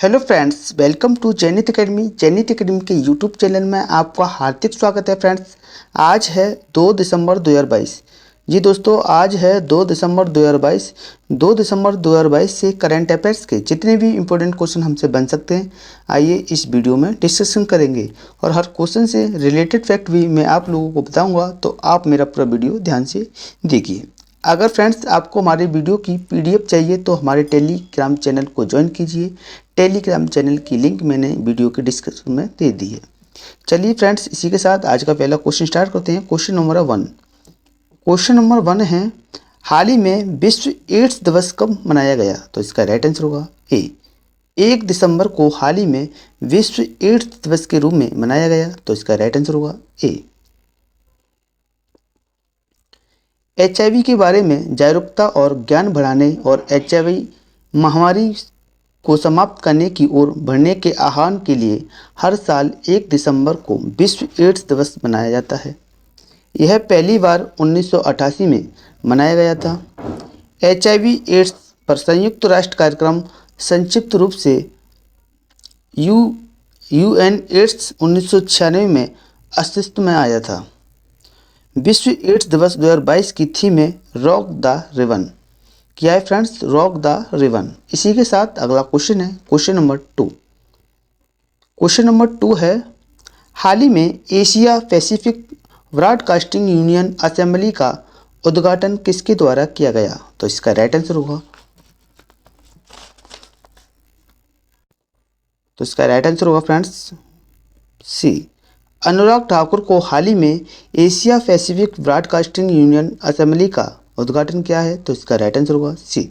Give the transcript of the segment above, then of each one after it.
Hello friends, welcome to Jainit academy. Jainit academy के YouTube channel में आपका हार्दिक स्वागत है। फ्रेंड्स, आज है 2 दिसंबर 2022। जी दोस्तों, आज है 2 दिसंबर 2022। 2 दिसंबर 2022 से करंट अफेयर्स के जितने भी इंपॉर्टेंट क्वेश्चन हमसे बन सकते हैं, आइए इस वीडियो में डिस्कशन करेंगे। और हर क्वेश्चन से रिलेटेड फैक्ट भी मैं आप लोगों को बताऊँगा, तो आप मेरा पूरा वीडियो ध्यान से देखिए। अगर फ्रेंड्स आपको हमारे वीडियो की पीडीएफ चाहिए तो हमारे टेलीग्राम चैनल को ज्वाइन कीजिए। टेलीग्राम चैनल की लिंक मैंने वीडियो के डिस्क्रिप्शन में दे दी है। चलिए फ्रेंड्स, इसी के साथ आज का पहला क्वेश्चन स्टार्ट करते हैं। Question number 1। क्वेश्चन नंबर 1 है, हाल ही में विश्व एड्स दिवस कब मनाया गया? तो इसका राइट आंसर होगा ए, 1 दिसंबर को हाल ही में विश्व एड्स दिवस के रूप में मनाया गया। तो इसका राइट आंसर होगा ए। HIV के बारे में जागरूकता और ज्ञान बढ़ाने और HIV महामारी को समाप्त करने की ओर बढ़ने के आह्वान के लिए हर साल 1 दिसंबर को विश्व एड्स दिवस मनाया जाता है। यह पहली बार 1988 में मनाया गया था। HIV एड्स पर संयुक्त राष्ट्र कार्यक्रम, संक्षिप्त रूप से UN एड्स 1996 में अस्तित्व में आया था। विश्व एड्स दिवस 2022 की थीम है रॉक द रिवन। क्या है फ्रेंड्स? Rock the रिवन। इसी के साथ अगला क्वेश्चन है क्वेश्चन नंबर 2। क्वेश्चन नंबर 2 है, हाल ही में Asia Pacific broadcasting union assembly का उद्घाटन किसके द्वारा किया गया? तो इसका राइट आंसर होगा, फ्रेंड्स सी, अनुराग ठाकुर को हाल ही में Asia Pacific broadcasting union assembly का उद्घाटन किया है। तो इसका राइट आंसर होगा सी।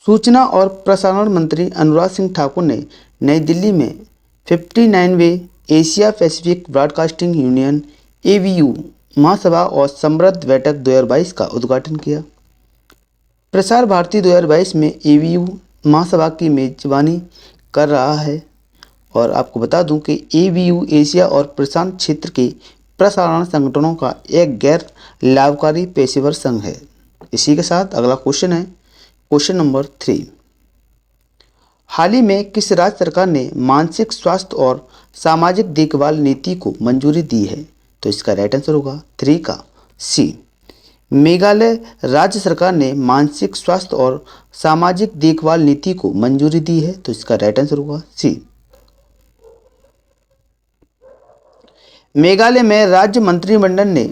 सूचना और प्रसारण मंत्री अनुराग सिंह ठाकुर ने नई दिल्ली में 59वें Asia Pacific broadcasting union ABU महासभा और समृद्ध बैठक 2022 का उद्घाटन किया। प्रसार भारती 2022 में ABU महासभा की मेजबानी कर रहा है। और आपको बता दूं कि ABU एशिया और प्रशांत क्षेत्र के प्रसारण संगठनों का एक गैर लाभकारी पेशेवर संघ है। इसी के साथ अगला क्वेश्चन है क्वेश्चन नंबर 3। हाल ही में किस राज्य सरकार ने मानसिक स्वास्थ्य और सामाजिक देखभाल नीति को मंजूरी दी है? तो इसका राइट आंसर होगा 3 का सी, मेघालय राज्य सरकार ने मानसिक स्वास्थ्य और सामाजिक देखभाल नीति को मंजूरी दी है। तो इसका राइट आंसर होगा सी। मेघालय में राज्य मंत्रिमंडल ने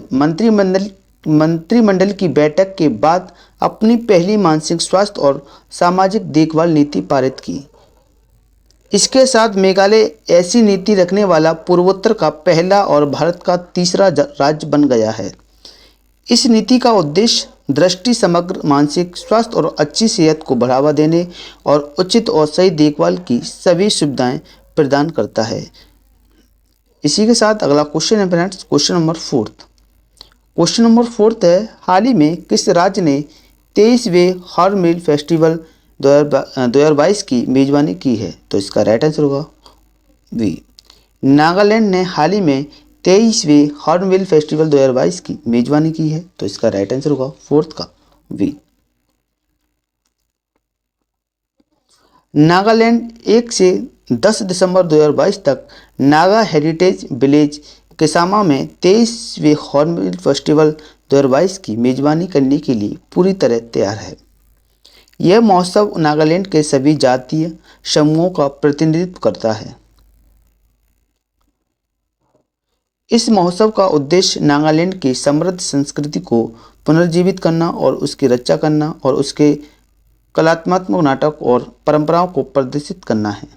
मंत्रिमंडल की बैठक के बाद अपनी पहली मानसिक स्वास्थ्य और सामाजिक देखभाल नीति पारित की। इसके साथ मेघालय ऐसी नीति रखने वाला पूर्वोत्तर का पहला और भारत का तीसरा राज्य बन गया है। इस नीति का उद्देश्य दृष्टि, समग्र मानसिक स्वास्थ्य और अच्छी सेहत को बढ़ावा देने और उचित और सही देखभाल की सभी सुविधाएं प्रदान करता है। इसी के साथ अगला क्वेश्चन है friends question number 4। Question number 4 है, हाल ही में किस राज्य ने 23वें हॉर्नबिल फेस्टिवल 2022 की मेजबानी की है? तो इसका राइट आंसर होगा बी, नागालैंड ने हाल ही में 23वें हॉर्नबिल फेस्टिवल 2022 की मेजबानी की है। तो इसका राइट आंसर होगा 4 का बी। नागालैंड 1 से 10 दिसंबर 2022 तक नागा हेरिटेज विलेज किसामा में 23वें हॉर्नबिल फेस्टिवल 2022 की मेजबानी करने के लिए पूरी तरह तैयार है। यह महोत्सव नागालैंड के सभी जातीय समूहों का प्रतिनिधित्व करता है। इस महोत्सव का उद्देश्य नागालैंड की समृद्ध संस्कृति को पुनर्जीवित करना और उसकी रक्षा करना और उसके कलात्मक नाटक और परंपराओं को प्रदर्शित करना है।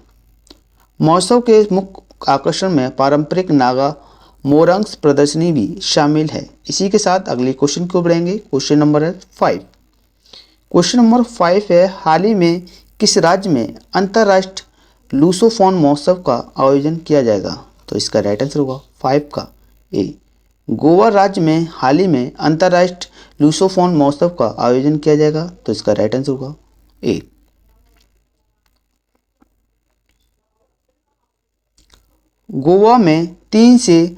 महोत्सव के मुख्य आकर्षण में पारंपरिक नागा मोरंग्स प्रदर्शनी भी शामिल है। इसी के साथ अगले क्वेश्चन को बढ़ेंगे। Question number 5। क्वेश्चन नंबर 5 है, हाल ही में किस राज्य में अंतर्राष्ट्रीय लूसोफोन महोत्सव का आयोजन किया जाएगा? तो इसका राइट आंसर होगा 5 का ए, गोवा राज्य में हाल ही में अंतर्राष्ट्रीय लूसोफोन महोत्सव का आयोजन किया जाएगा। तो इसका राइट आंसर होगा ए। गोवा में 3 से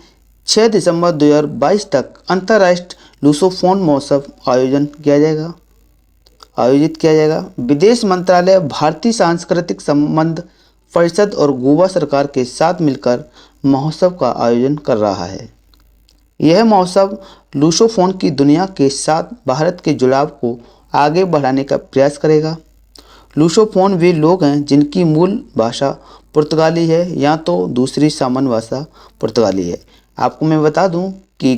6 दिसंबर 2022 तक अंतर्राष्ट्रीय लूसोफोन महोत्सव आयोजन किया जाएगा। आयोजित किया जाएगा। विदेश मंत्रालय, भारतीय सांस्कृतिक संबंध परिषद और गोवा सरकार के साथ मिलकर महोत्सव का आयोजन कर रहा है। यह महोत्सव लूसोफोन की दुनिया के साथ भारत के जुड़ाव को आगे बढ़ाने का प्रयास करेगा। लूसोफोन वे लोग हैं जिनकी मूल भाषा पुर्तगाली है या तो दूसरी सामान्य भाषा पुर्तगाली है। आपको मैं बता दूं कि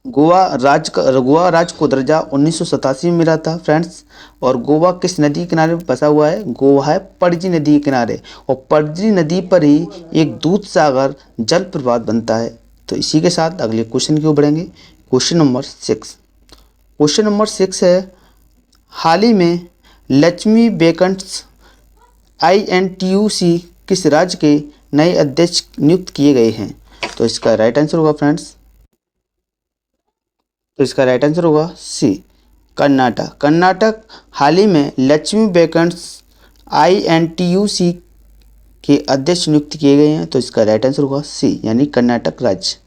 गोवा राज्य को दर्जा 1987 में मिला था फ्रेंड्स। और गोवा किस नदी के किनारे बसा हुआ है? गोवा है पणजी नदी के किनारे, और पणजी नदी पर ही एक दूध सागर जल प्रपात बनता है। तो इसी के साथ अगले क्वेश्चन की ओर बढ़ेंगे। क्वेश्चन नंबर 6 है, हाल ही में लक्ष्मी वेंकट्स INTUC किस राज्य के नए अध्यक्ष नियुक्त किए गए हैं? तो इसका राइट आंसर होगा फ्रेंड्स, तो इसका राइट आंसर होगा सी, कर्नाटक। कर्नाटक हाल ही में लक्ष्मी वेंकट्स INTUC के अध्यक्ष नियुक्त किए गए हैं। तो इसका राइट आंसर होगा सी, यानी कर्नाटक राज्य।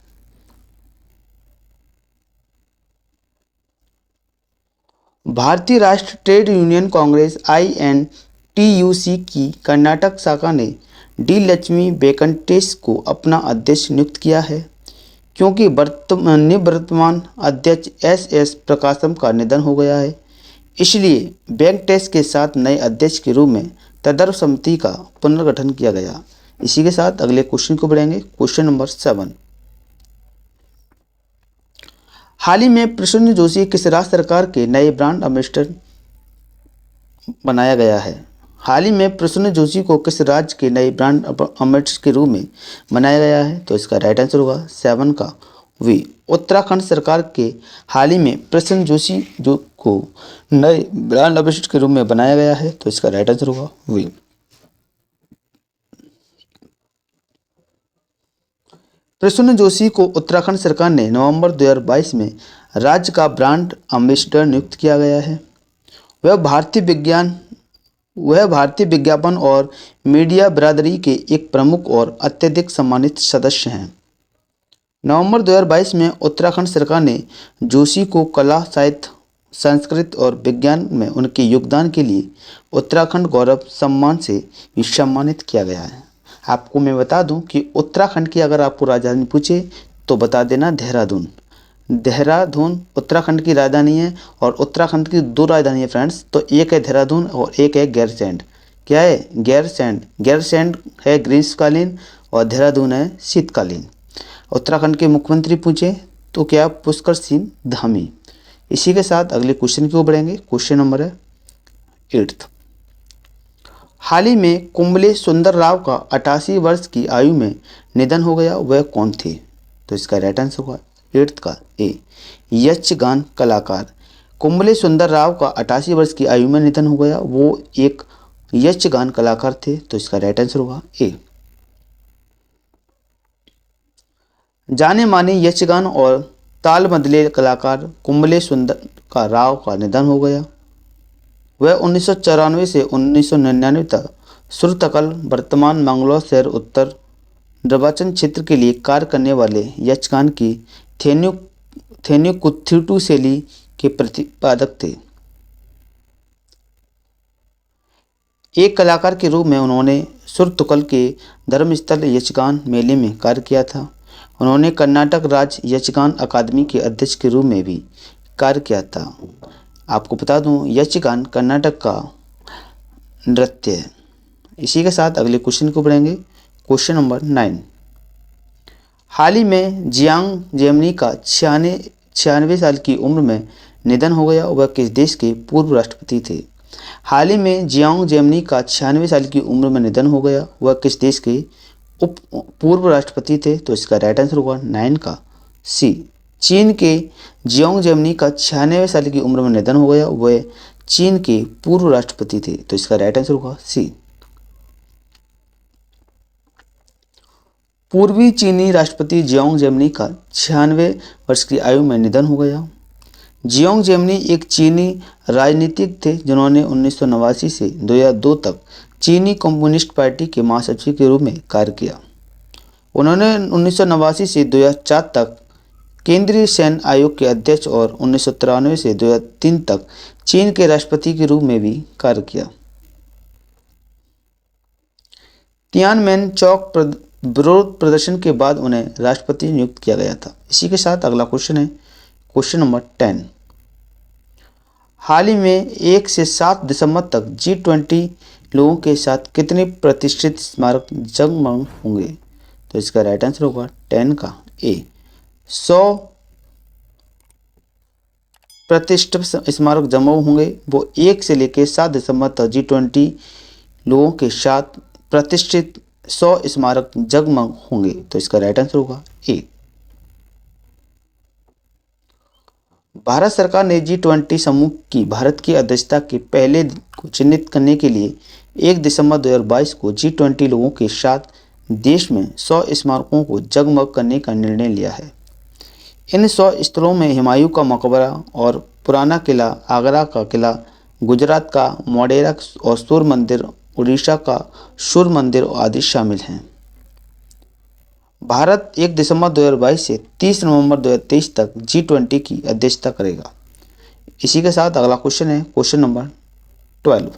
भारतीय राष्ट्रीय ट्रेड यूनियन कांग्रेस INTUC की कर्नाटक शाखा ने डी लक्ष्मी वेंकटेश को अपना अध्यक्ष नियुक्त किया है, क्योंकि वर्तमान अध्यक्ष SS प्रकाशम का निधन हो गया है। इसलिए वेंकटेश के साथ नए अध्यक्ष के रूप में तदर्व समिति का पुनर्गठन किया गया। इसी के साथ अगले क्वेश्चन को बढ़ेंगे। क्वेश्चन नंबर 7, हाल ही में प्रसून जोशी किस राज्य सरकार के नए ब्रांड एम्बेसडर बनाया गया है? हाल ही में प्रसून जोशी को किस राज्य के नए ब्रांड एम्बेसडर के रूप में बनाया गया है? तो इसका राइट आंसर होगा 7 का वी, उत्तराखंड सरकार के हाल ही में प्रसून जोशी को नए ब्रांड एम्बेसडर के रूप में बनाया गया है। तो इसका राइट आंसर होगा वी। प्रसून जोशी को उत्तराखंड सरकार ने नवंबर 2022 में राज्य का ब्रांड एम्बेसडर नियुक्त किया गया है। वह भारतीय विज्ञापन और मीडिया बिरादरी के एक प्रमुख और अत्यधिक सम्मानित सदस्य हैं। नवंबर 2022 में उत्तराखंड सरकार ने जोशी को कला, साहित्य, संस्कृत और विज्ञान में उनके योगदान के लिए उत्तराखंड गौरव सम्मान से भी सम्मानित किया गया है। आपको मैं बता दूं कि उत्तराखंड की अगर आपको राजधानी पूछे तो बता देना देहरादून। देहरादून उत्तराखंड की राजधानी है, और उत्तराखंड की 2 राजधानी है फ्रेंड्स। तो एक है देहरादून और एक है गैरसैंण। क्या है? गैरसैंण। गैरसैंण है ग्रीष्मकालीन और देहरादून है शीतकालीन। उत्तराखंड के मुख्यमंत्री पूछे तो क्या? पुष्कर सिंह धामी। इसी के साथ अगले क्वेश्चन की ओर बढ़ेंगे। क्वेश्चन नंबर है 8, हाल ही में कुंबले सुंदर राव का 88 वर्ष की आयु में निधन हो गया, वह कौन थे? तो इसका राइट आंसर होगा 8 का ए, यक्षगान कलाकार। कुंबले सुंदर राव का 88 वर्ष की आयु में निधन हो गया, वो एक यक्षगान कलाकार थे। तो इसका राइट आंसर होगा ए। जाने माने यक्षगान और ताल बदले कलाकार कुंबले सुंदर राव का निधन हो गया। वह 1994 से 1999 तक सुरतकल, वर्तमान मंगलौर शहर, उत्तर निर्वाचन क्षेत्र के लिए कार्य करने वाले यक्षगान की थेनुकुथिट्टू शैली के प्रतिपादक थे। एक कलाकार के रूप में उन्होंने सुरतकल के धर्मस्थल यक्षगान मेले में कार्य किया था। उन्होंने कर्नाटक राज्य यक्षगान अकादमी के अध्यक्ष के रूप में भी कार्य किया था। आपको बता दूं यक्षगान कर्नाटक का नृत्य है। इसी के साथ अगले क्वेश्चन को बढ़ेंगे। क्वेश्चन नंबर 9, हाल ही में जियांग जेमनी का 96 साल की उम्र में निधन हो गया, वह किस देश के पूर्व राष्ट्रपति थे? हाल ही में जियांग जेमनी का 96 साल की उम्र में निधन हो गया, वह किस देश के पूर्व राष्ट्रपति थे? तो इसका राइट आंसर होगा 9 का सी, चीन के जियांग जेमनी का 96 साल की उम्र में निधन हो गया, वह चीन के पूर्व राष्ट्रपति थे। तो इसका राइट आंसर होगा सी। पूर्वी चीनी राष्ट्रपति जियांग जेमनी का 96 वर्ष की आयु में निधन हो गया। जियांग जेमनी एक चीनी राजनीतिक थे जिन्होंने 1989 से 2002 तक चीनी कम्युनिस्ट पार्टी के महासचिव के रूप में कार्य किया। उन्होंने 1989 से 2004 तक केंद्रीय सैन्य आयोग के अध्यक्ष और 1993 से 2003 तक चीन के राष्ट्रपति के रूप में भी कार्य किया। तियानमेन चौक विरोध प्रदर्शन के बाद उन्हें राष्ट्रपति नियुक्त किया गया था। इसी के साथ अगला क्वेश्चन है क्वेश्चन नंबर 10। हाल ही में 1 से 7 दिसंबर तक G20 लोगों के साथ कितने प्रतिष्ठित स्मारक जगमग होंगे? तो इसका राइट आंसर होगा 10 का ए 100 प्रतिष्ठित स्मारक जगमग होंगे। वो 1 से लेकर 7 दिसंबर तक G20 लोगों के साथ प्रतिष्ठित 100 स्मारक जगमग होंगे। तो इसका राइट आंसर होगा ए। भारत सरकार ने G20 समूह की भारत की अध्यक्षता के पहले दिन को चिन्हित करने के लिए 1 दिसंबर 2022 को G20 लोगों के साथ देश में 100 स्मारकों को जगमग करने का निर्णय लिया है। इन 100 स्थलों में हुमायूं का मकबरा और पुराना किला, आगरा का किला, गुजरात का मोढेरा और सूर्य मंदिर, उड़ीसा का सूर्य मंदिर आदि शामिल हैं। भारत 1 दिसंबर 2022 से 30 नवंबर 2023 तक G20 की अध्यक्षता करेगा। इसी के साथ अगला क्वेश्चन है क्वेश्चन नंबर 12।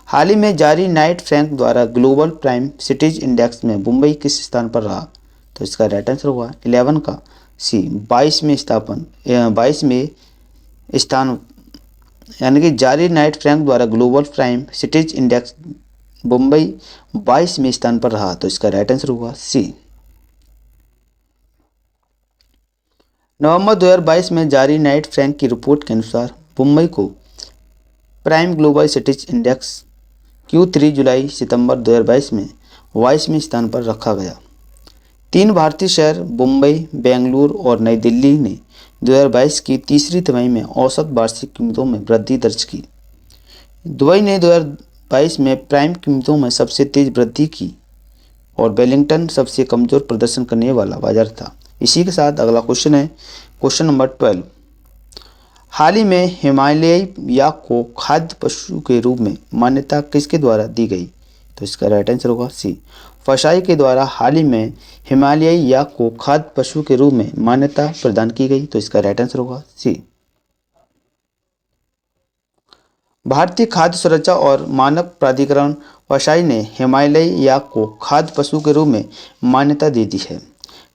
हाल ही में जारी नाइट फ्रैंक द्वारा ग्लोबल प्राइम सिटीज इंडेक्स में मुंबई किस स्थान पर रहा? तो इसका राइट आंसर होगा 11 का सी 22 में स्थान, यानी कि जारी नाइट फ्रैंक द्वारा global prime cities index Mumbai 22 में स्थान पर रहा। तो इसका राइट आंसर होगा सी। नवंबर 2022 में जारी नाइट फ्रैंक की रिपोर्ट के अनुसार मुंबई को prime global cities index Q3 जुलाई सितंबर 2022 में 22वें स्थान पर रखा गया। 3 भारतीय शहर मुंबई, बेंगलुरु और नई दिल्ली ने 2022 की तीसरी तिमाही में औसत वार्षिक कीमतों में वृद्धि दर्ज की। दुबई ने 2022 में प्राइम कीमतों में सबसे तेज वृद्धि की और वेलिंगटन सबसे कमज़ोर प्रदर्शन करने वाला बाजार था। इसी के साथ अगला क्वेश्चन है क्वेश्चन नंबर 12। हाल ही में हिमालयी याक को खाद्य पशु के रूप में मान्यता किसके द्वारा दी गई? तो इसका राइट आंसर होगा सी फसाई के द्वारा हाल ही में हिमालयी याक को खाद्य पशु के रूप में मान्यता प्रदान की गई। तो इसका राइट आंसर होगा सी। भारतीय खाद्य सुरक्षा और मानक प्राधिकरण फसाई ने हिमालयी याक को खाद्य पशु के रूप में मान्यता दे दी है।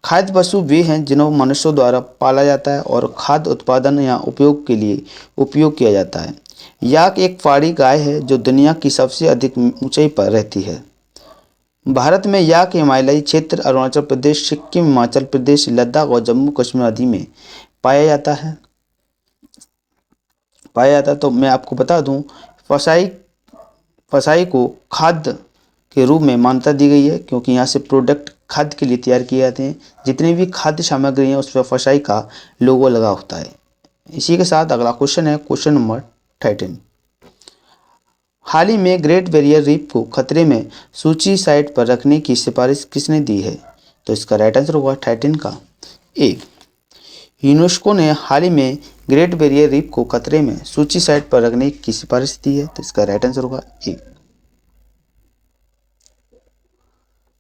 खाद्य पशु वे हैं जिन्हें मनुष्यों द्वारा पाला जाता है और खाद्य उत्पादन या उपयोग के लिए उपयोग किया जाता है। याक एक पहाड़ी गाय है जो दुनिया की सबसे अधिक ऊंचाई पर रहती है। भारत में याक हिमालयी क्षेत्र, अरुणाचल प्रदेश, सिक्किम, हिमाचल प्रदेश, लद्दाख और जम्मू कश्मीर आदि में पाया जाता है। तो मैं आपको बता दूं, फसाई को खाद्य के रूप में मान्यता दी गई है क्योंकि यहाँ से प्रोडक्ट खाद्य के लिए तैयार किए जाते हैं। जितनी भी खाद्य सामग्री हैं उस पर फसाई का लोगो लगा होता है। इसी के साथ अगला क्वेश्चन है क्वेश्चन नंबर 13। हाल ही में ग्रेट बैरियर रीफ को खतरे में सूची साइट पर रखने की सिफारिश किसने दी है? तो इसका राइट आंसर होगा 13 का ए। यूनेस्को ने हाल ही में ग्रेट बैरियर रीफ को खतरे में सूची साइट पर रखने की सिफारिश दी है। तो इसका राइट आंसर होगा ए।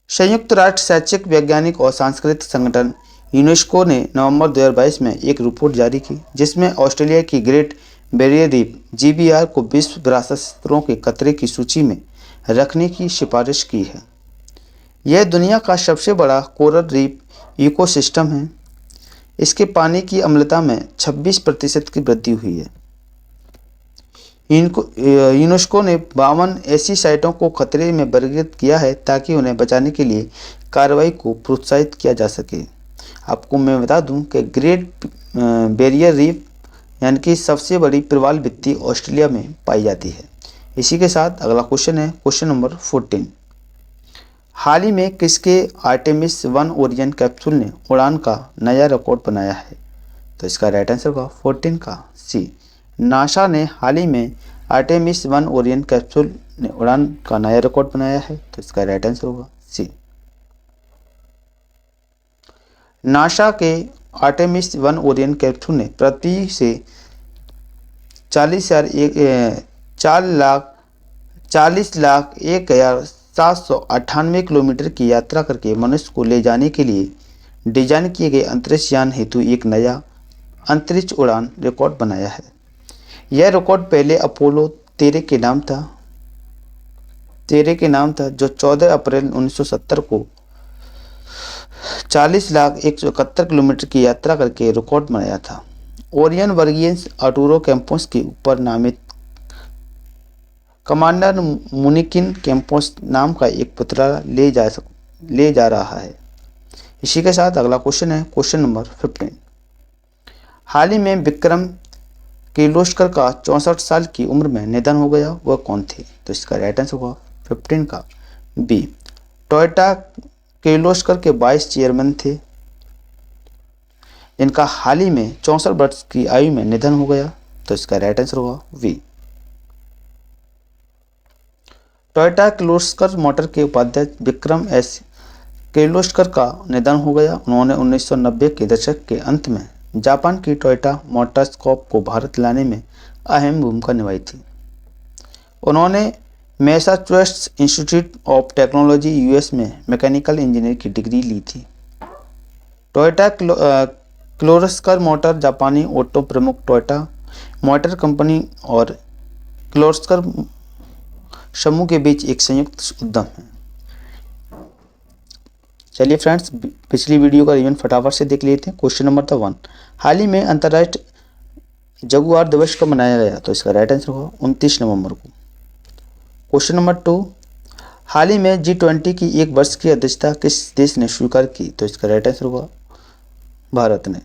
संयुक्त राष्ट्र शैक्षिक, वैज्ञानिक और सांस्कृतिक संगठन यूनेस्को ने नवंबर 2022 में एक रिपोर्ट जारी की जिसमें ऑस्ट्रेलिया की ग्रेट बैरियर रीफ GBR को विश्व विरासत स्थलों के खतरे की सूची में रखने की सिफारिश की है। यह दुनिया का सबसे बड़ा कोरल रीफ इकोसिस्टम है। इसके पानी की अम्लता में 26% की वृद्धि हुई है। यूनेस्को ने 52 ऐसी साइटों को खतरे में वर्गीकृत किया है ताकि उन्हें बचाने के लिए कार्रवाई को प्रोत्साहित किया जा सके। आपको मैं बता दूं कि ग्रेट बैरियर रीफ यानी कि सबसे बड़ी प्रवाल भित्ति ऑस्ट्रेलिया में पाई जाती है। इसी के साथ अगला क्वेश्चन है क्वेश्चन नंबर 14। हाल ही में किसके आर्टेमिस 1 ओरियन कैप्सूल ने उड़ान का नया रिकॉर्ड बनाया है? तो इसका राइट आंसर होगा 14 का सी। नासा ने हाल ही में आर्टेमिस 1 ओरियन कैप्सूल ने उड़ान का नया रिकॉर्ड बनाया है। तो इसका राइट आंसर होगा सी। नासा के आर्टेमिस 1 ओरियन कैप्सूल ने पृथ्वी से 40,01,798 किलोमीटर की यात्रा करके मनुष्य को ले जाने के लिए डिजाइन किए गए अंतरिक्ष यान हेतु एक नया अंतरिक्ष उड़ान रिकॉर्ड बनाया है। यह रिकॉर्ड पहले अपोलो 13 के नाम था जो 14 अप्रैल 1970 को 40,0171 किलोमीटर की यात्रा करके रिकॉर्ड बनाया था। ओरियन वर्गीय आर्टूरो कैंपोस के ऊपर नामित कमांडर मुनिकिन कैंपोस नाम का एक पुतला ले जा रहा है। इसी के साथ अगला क्वेश्चन है क्वेश्चन नंबर 15। हाल ही में विक्रम किर्लोस्कर का 64 साल की उम्र में निधन हो गया, वह कौन थे? तो इसका राइट आंसर होगा 15 का बी। टोयोटा किर्लोस्कर के 22 चेयरमैन थे जिनका हाल ही में 64 वर्ष की आयु में निधन हो गया, तो इसका राइट आंसर होगा वी। टोयोटा किर्लोस्कर मोटर के उपाध्यक्ष विक्रम एस किर्लोस्कर का निधन हो गया। उन्होंने 1990 के दशक के अंत में जापान की टोयोटा मोटर्स कॉर्प को भारत लाने में अहम भूमिका निभाई थी। उन्होंने Massachusetts institute of technology US में मैकेनिकल इंजीनियर की डिग्री ली थी। टोयोटा किर्लोस्कर मोटर जापानी ऑटो प्रमुख टोयोटा मोटर कंपनी और किर्लोस्कर समूह के बीच एक संयुक्त उद्यम है। चलिए फ्रेंड्स, पिछली वीडियो का रिवीजन फटाफट से देख लेते हैं। क्वेश्चन नंबर था 1, हाल ही में अंतर्राष्ट्रीय जगुआर दिवस कब मनाया गया? तो इसका राइट आंसर होगा 29 नवंबर को। क्वेश्चन नंबर 2, हाल ही में G20 की एक वर्ष की अध्यक्षता किस देश ने स्वीकार की? तो इसका राइट आंसर होगा भारत ने।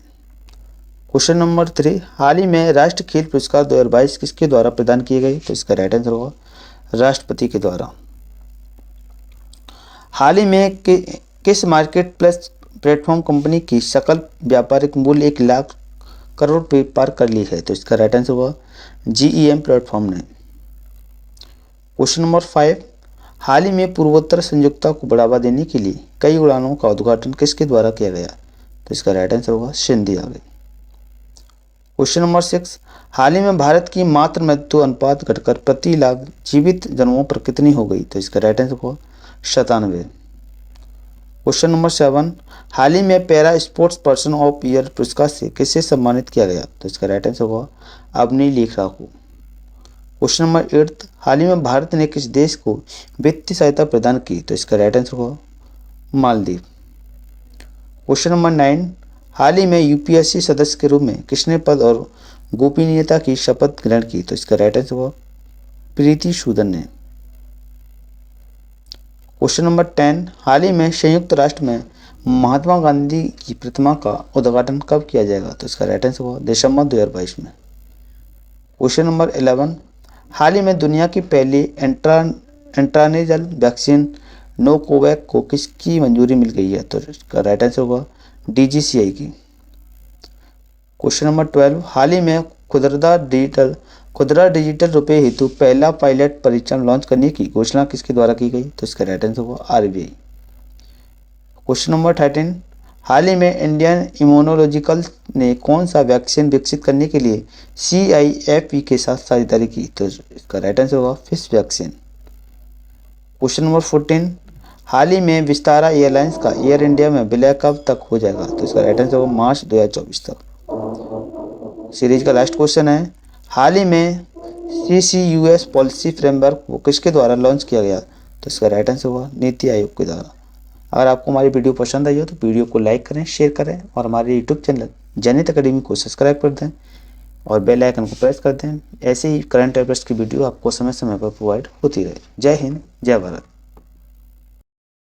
क्वेश्चन नंबर 3, हाल ही में राष्ट्रीय खेल पुरस्कार 2022 किसके द्वारा प्रदान किए गए? तो इसका राइट आंसर होगा राष्ट्रपति के द्वारा। हाल ही में किस मार्केट प्लेस प्लेटफॉर्म कंपनी की सकल व्यापारिक मूल्य 1 लाख करोड़ रुपये पार कर ली है? तो इसका राइट आंसर होगा GEM प्लेटफॉर्म ने। क्वेश्चन नंबर 5, हाल ही में पूर्वोत्तर संयुक्ता को बढ़ावा देने के लिए कई उड़ानों का उद्घाटन किसके द्वारा किया गया? तो इसका राइट आंसर होगा सिंधी आगे। क्वेश्चन नंबर 6, हाल ही में भारत की मातृ मृत्यु अनुपात घटकर प्रति लाख जीवित जन्मों पर कितनी हो गई? तो इसका राइट आंसर होगा 97। क्वेश्चन नंबर 7, हाल ही में para sports person of year पुरस्कार से किसे सम्मानित किया गया? तो इसका राइट आंसर होगा अवनी लेखरा को। क्वेश्चन नंबर 8, हाल ही में भारत ने किस देश को वित्तीय सहायता प्रदान की? तो इसका राइट आंसर होगा मालदीव। क्वेश्चन नंबर 9, हाल ही में UPSC सदस्य के रूप में किसने पद और गोपनीयता की शपथ ग्रहण की? तो इसका राइट आंसर होगा प्रीति सूदन ने। क्वेश्चन नंबर 10, हाल ही में संयुक्त राष्ट्र में महात्मा गांधी की प्रतिमा का उद्घाटन कब किया जाएगा? तो इसका राइट आंसर होगा दिसंबर 2022 में। क्वेश्चन नंबर 11, हाल ही में दुनिया की पहली इंट्रानेजल वैक्सीन नोकोवैक को किसकी मंजूरी मिल गई है? तो इसका राइट आंसर होगा DGCI की। क्वेश्चन नंबर 12, हाल ही में खुदरा डिजिटल रुपये हेतु पहला पायलट परीक्षण लॉन्च करने की घोषणा किसके द्वारा की गई? तो इसका राइट आंसर होगा RBI। क्वेश्चन नंबर 13, हाल ही में इंडियन इम्यूनोलॉजिकल ने कौन सा वैक्सीन विकसित करने के लिए CIFP के साथ साझेदारी की? तो इसका राइट आंसर होगा फिश वैक्सीन। क्वेश्चन नंबर 14, हाल ही में विस्तारा एयरलाइंस का एयर इंडिया में विलय कब तक हो जाएगा? तो इसका राइट आंसर होगा मार्च 2024 तक। सीरीज का लास्ट क्वेश्चन है, हाल ही में CCUS पॉलिसी फ्रेमवर्क को किसके द्वारा लॉन्च किया गया? तो इसका राइट आंसर होगा नीति आयोग के द्वारा। अगर आपको हमारी वीडियो पसंद आई हो तो वीडियो को लाइक करें, शेयर करें और हमारे यूट्यूब चैनल जनित अकेडमी को सब्सक्राइब कर दें और बेल आइकन को प्रेस कर दें। ऐसे ही करंट अफेयर्स की वीडियो आपको समय समय पर प्रोवाइड होती रहे। जय हिंद, जय भारत।